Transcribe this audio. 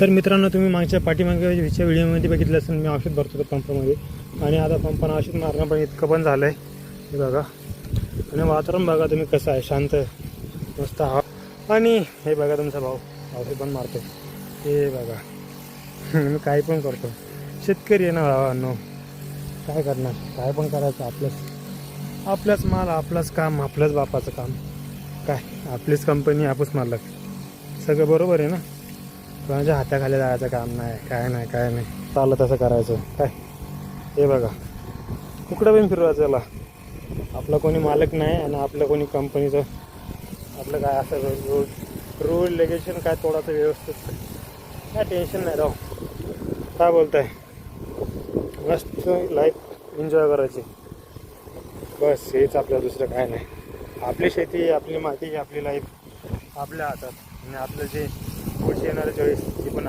तर मित्रांनो, तुम्ही मागच्या पाठीमागच्या व्हिडिओमध्ये बघितलं असेल, मी औषध भरतो होतो पंपामध्ये. आणि आता पंपानं औषध मारणं पण इतकं पण झालं आहे, हे बघा. आणि वातावरण बघा तुम्ही कसं आहे, शांत मस्त हवा. आणि हे बघा तुमचा भाऊ औषध पण मारतो, हे बघा. मी काही पण करतो, शेतकरी आहे ना भावांनो, काय करणार, काय पण करायचं. आपल्याच माल, आपलंच काम, आपल्याच बापाचं काम, काय आपलीच कंपनी, आपच मालक, सगळं बरोबर आहे ना. कोणाच्या हाताखाली जायचं काम नाही, काय नाही चाललं तसं करायचं काय. हे बघा, कुकडं पण फिरवायचं याला, आपला कोणी मालक नाही आणि आपलं कोणी कंपनीचं आपलं काय असं रूल रेग्युलेशन काय तोडाचं व्यवस्थित, काय टेन्शन नाही राव. काय बोलताय, मस्त लाईफ एन्जॉय करायची बस, हेच आपलं, दुसरं काय नाही. आपली शेती, आपली माती, आपली लाईफ आपल्या हातात. आणि आपलं जे पुढचे येणारे 40 ती पण